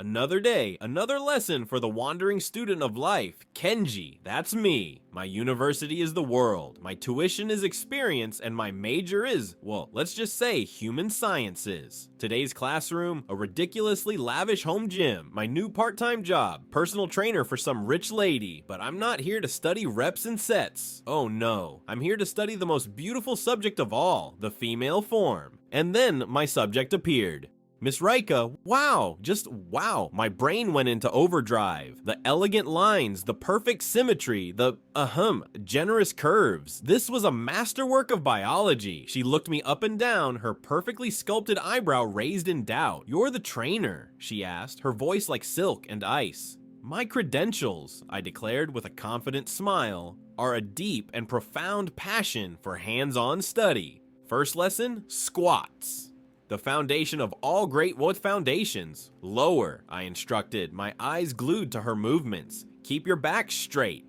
Another day, another lesson for the wandering student of life. Kenji, that's me. My university is the world. My tuition is experience, and my major is, well, let's just say human sciences. Today's classroom, a ridiculously lavish home gym, my new part-time job, personal trainer for some rich lady. But I'm not here to study reps and sets. Oh no, I'm here to study the most beautiful subject of all, the female form. And then my subject appeared. Miss Reika, wow, just wow. My brain went into overdrive. The elegant lines, the perfect symmetry, the generous curves. This was a masterwork of biology. She looked me up and down, her perfectly sculpted eyebrow raised in doubt. You're the trainer, she asked, her voice like silk and ice. My credentials, I declared with a confident smile, are a deep and profound passion for hands-on study. First lesson, squats. The foundation of all great foundations. Lower, I instructed, my eyes glued to her movements. Keep your back straight.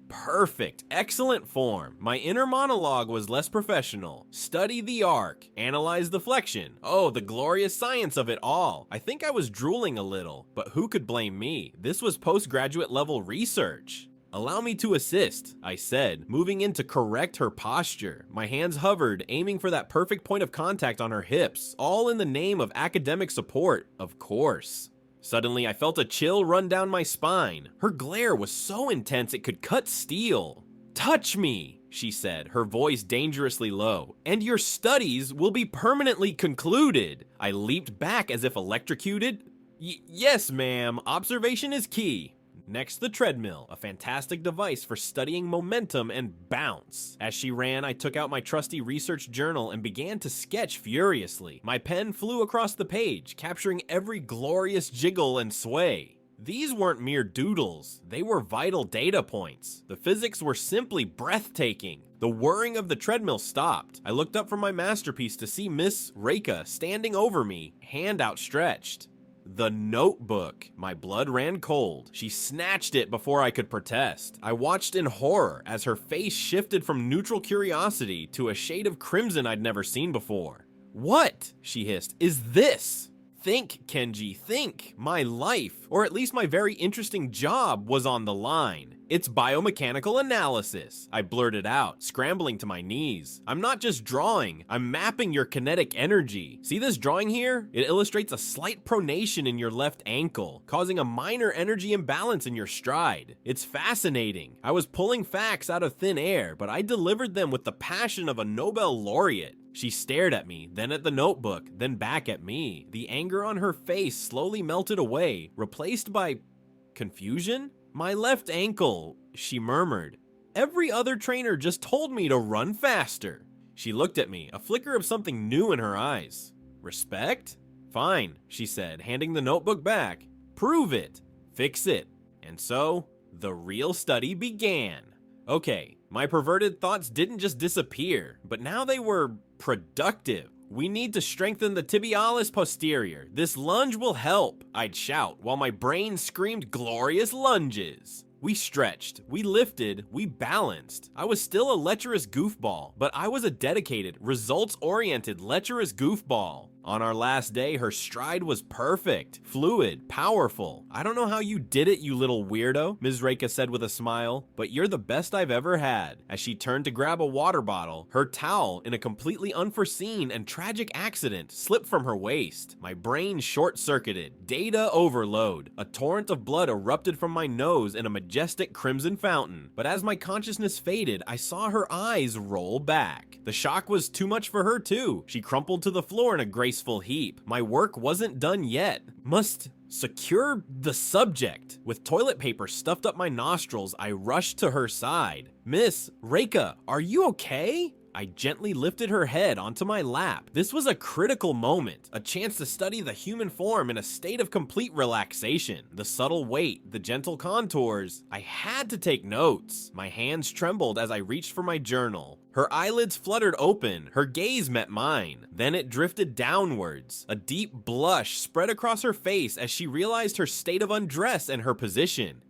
Perfect, excellent form. My inner monologue was less professional. Study the arc, analyze the flexion. Oh, the glorious science of it all. I think I was drooling a little, but who could blame me? This was postgraduate level research. Allow me to assist, I said, moving in to correct her posture. My hands hovered, aiming for that perfect point of contact on her hips, all in the name of academic support, of course. Suddenly, I felt a chill run down my spine. Her glare was so intense it could cut steel. Touch me, she said, her voice dangerously low, and your studies will be permanently concluded. I leaped back as if electrocuted. Yes, ma'am, observation is key. Next, the treadmill, a fantastic device for studying momentum and bounce. As she ran, I took out my trusty research journal and began to sketch furiously. My pen flew across the page, capturing every glorious jiggle and sway. These weren't mere doodles, they were vital data points. The physics were simply breathtaking. The whirring of the treadmill stopped. I looked up from my masterpiece to see Miss Reika standing over me, hand outstretched. The notebook. My blood ran cold. She snatched it before I could protest. I watched in horror as her face shifted from neutral curiosity to a shade of crimson I'd never seen before. What, she hissed, is this? Think, Kenji, think. My life, or at least my very interesting job, was on the line. It's biomechanical analysis, I blurted out, scrambling to my knees. I'm not just drawing, I'm mapping your kinetic energy. See this drawing here? It illustrates a slight pronation in your left ankle, causing a minor energy imbalance in your stride. It's fascinating. I was pulling facts out of thin air, but I delivered them with the passion of a Nobel laureate. She stared at me, then at the notebook, then back at me. The anger on her face slowly melted away, replaced by confusion? My left ankle, she murmured. Every other trainer just told me to run faster. She looked at me, a flicker of something new in her eyes. Respect? Fine, she said, handing the notebook back. Prove it. Fix it. And so, the real study began. Okay, my perverted thoughts didn't just disappear, but now they were productive. We need to strengthen the tibialis posterior. This lunge will help, I'd shout, while my brain screamed glorious lunges. We stretched, we lifted, we balanced. I was still a lecherous goofball, but I was a dedicated, results-oriented lecherous goofball. On our last day, her stride was perfect, fluid, powerful. I don't know how you did it, you little weirdo, Ms. Reika said with a smile, but you're the best I've ever had. As she turned to grab a water bottle, her towel, in a completely unforeseen and tragic accident, slipped from her waist. My brain short-circuited, data overload. A torrent of blood erupted from my nose in a majestic crimson fountain, but as my consciousness faded, I saw her eyes roll back. The shock was too much for her too. She crumpled to the floor in a graceful heap. My work wasn't done yet. Must secure the subject. With toilet paper stuffed up my nostrils, I rushed to her side. Miss Reika, are you okay? I gently lifted her head onto my lap. This was a critical moment, a chance to study the human form in a state of complete relaxation. The subtle weight, the gentle contours. I had to take notes. My hands trembled as I reached for my journal. Her eyelids fluttered open, her gaze met mine. Then it drifted downwards. A deep blush spread across her face as she realized her state of undress and her position.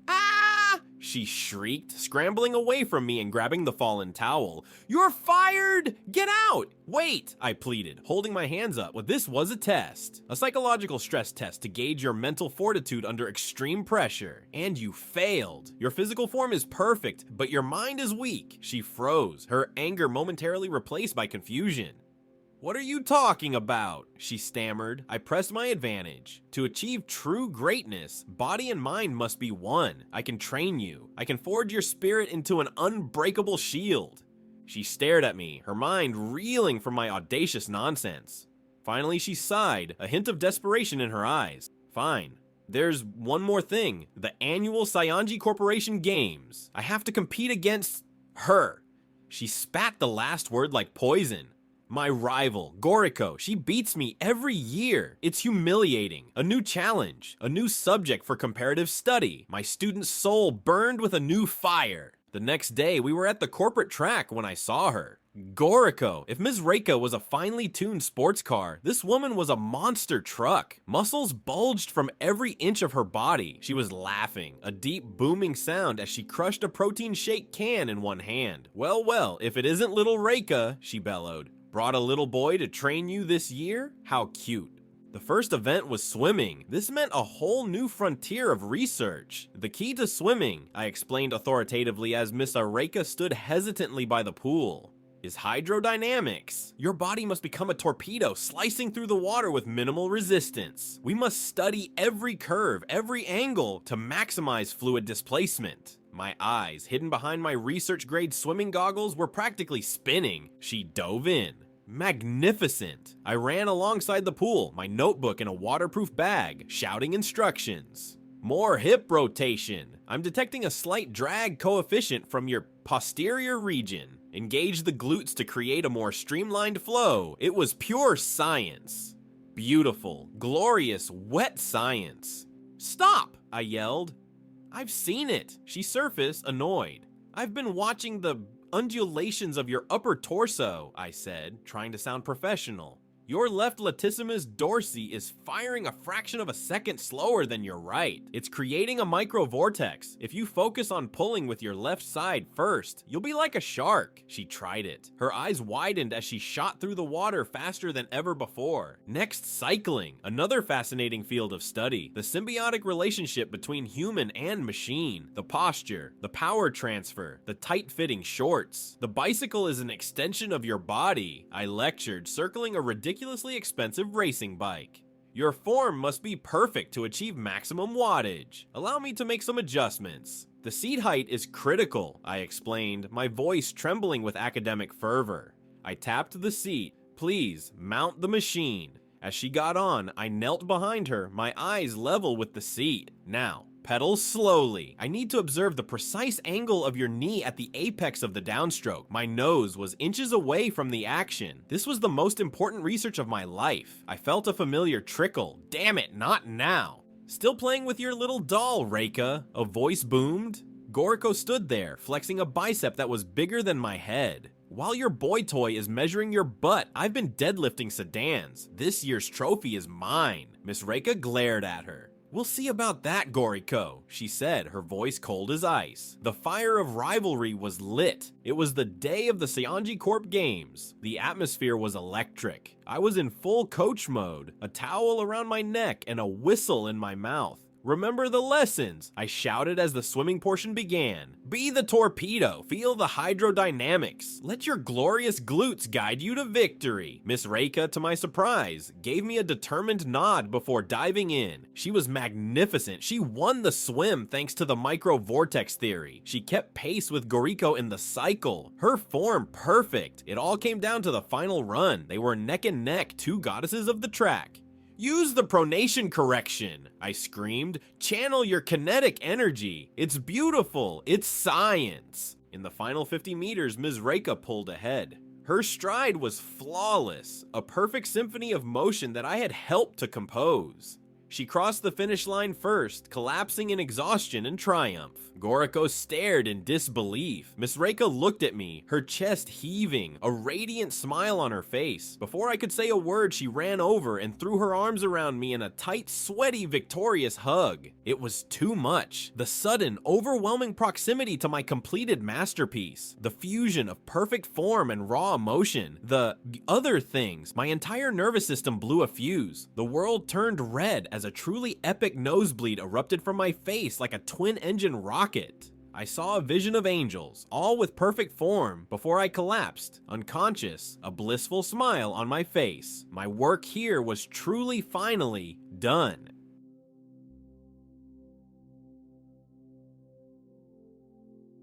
she shrieked, scrambling away from me and grabbing the fallen towel. "You're fired! Get out!" "Wait," I pleaded, holding my hands up. Well, this was a test. A psychological stress test to gauge your mental fortitude under extreme pressure. And you failed. Your physical form is perfect, but your mind is weak. She froze, her anger momentarily replaced by confusion. "What are you talking about?" she stammered. I pressed my advantage. "To achieve true greatness, body and mind must be one. I can train you. I can forge your spirit into an unbreakable shield." She stared at me, her mind reeling from my audacious nonsense. Finally, she sighed, a hint of desperation in her eyes. "Fine. There's one more thing. The annual Saionji Corporation Games. I have to compete against her." She spat the last word like poison. "My rival, Goriko, she beats me every year. It's humiliating. A new challenge, a new subject for comparative study. My student's soul burned with a new fire." The next day, we were at the corporate track when I saw her. Goriko. If Ms. Reika was a finely tuned sports car, this woman was a monster truck. Muscles bulged from every inch of her body. She was laughing, a deep booming sound as she crushed a protein shake can in one hand. Well, if it isn't little Reika," she bellowed. "Brought a little boy to train you this year? How cute." The first event was swimming. This meant a whole new frontier of research. "The key to swimming," I explained authoritatively as Miss Reika stood hesitantly by the pool, "is hydrodynamics. Your body must become a torpedo slicing through the water with minimal resistance. We must study every curve, every angle to maximize fluid displacement." My eyes, hidden behind my research-grade swimming goggles, were practically spinning. She dove in. Magnificent! I ran alongside the pool, my notebook in a waterproof bag, shouting instructions. "More hip rotation. I'm detecting a slight drag coefficient from your posterior region. Engage the glutes to create a more streamlined flow." It was pure science. Beautiful, glorious, wet science. "Stop!" I yelled. "I've seen it," she surfaced, annoyed. "I've been watching the undulations of your upper torso," I said, trying to sound professional. "Your left latissimus dorsi is firing a fraction of a second slower than your right. It's creating a microvortex. If you focus on pulling with your left side first, you'll be like a shark." She tried it. Her eyes widened as she shot through the water faster than ever before. Next, cycling, another fascinating field of study. The symbiotic relationship between human and machine. The posture, the power transfer, the tight-fitting shorts. "The bicycle is an extension of your body," I lectured, circling a ridiculously expensive racing bike. "Your form must be perfect to achieve maximum wattage. Allow me to make some adjustments. The seat height is critical," I explained, my voice trembling with academic fervor. I tapped the seat. "Please, mount the machine." As she got on, I knelt behind her, my eyes level with the seat. "Now, pedal slowly. I need to observe the precise angle of your knee at the apex of the downstroke." My nose was inches away from the action. This was the most important research of my life. I felt a familiar trickle. "Damn it, not now." "Still playing with your little doll, Reika," a voice boomed. Goriko stood there, flexing a bicep that was bigger than my head. "While your boy toy is measuring your butt, I've been deadlifting sedans. This year's trophy is mine." Miss Reika glared at her. "We'll see about that, Goriko," she said, her voice cold as ice. The fire of rivalry was lit. It was the day of the Saionji Corp Games. The atmosphere was electric. I was in full coach mode, a towel around my neck and a whistle in my mouth. "Remember the lessons," I shouted as the swimming portion began. "Be the torpedo, feel the hydrodynamics. Let your glorious glutes guide you to victory." Miss Reika, to my surprise, gave me a determined nod before diving in. She was magnificent. She won the swim thanks to the micro-vortex theory. She kept pace with Goriko in the cycle. Her form perfect. It all came down to the final run. They were neck and neck, two goddesses of the track. "Use the pronation correction," I screamed. "Channel your kinetic energy. It's beautiful. It's science." In the final 50 meters, Ms. Reika pulled ahead. Her stride was flawless, a perfect symphony of motion that I had helped to compose. She crossed the finish line first, collapsing in exhaustion and triumph. Goriko stared in disbelief. Miss Reika looked at me, her chest heaving, a radiant smile on her face. Before I could say a word, she ran over and threw her arms around me in a tight, sweaty, victorious hug. It was too much. The sudden, overwhelming proximity to my completed masterpiece. The fusion of perfect form and raw emotion. The other things. My entire nervous system blew a fuse. The world turned red as a truly epic nosebleed erupted from my face like a twin-engine rocket. I saw a vision of angels, all with perfect form, before I collapsed, unconscious, a blissful smile on my face. My work here was truly finally done.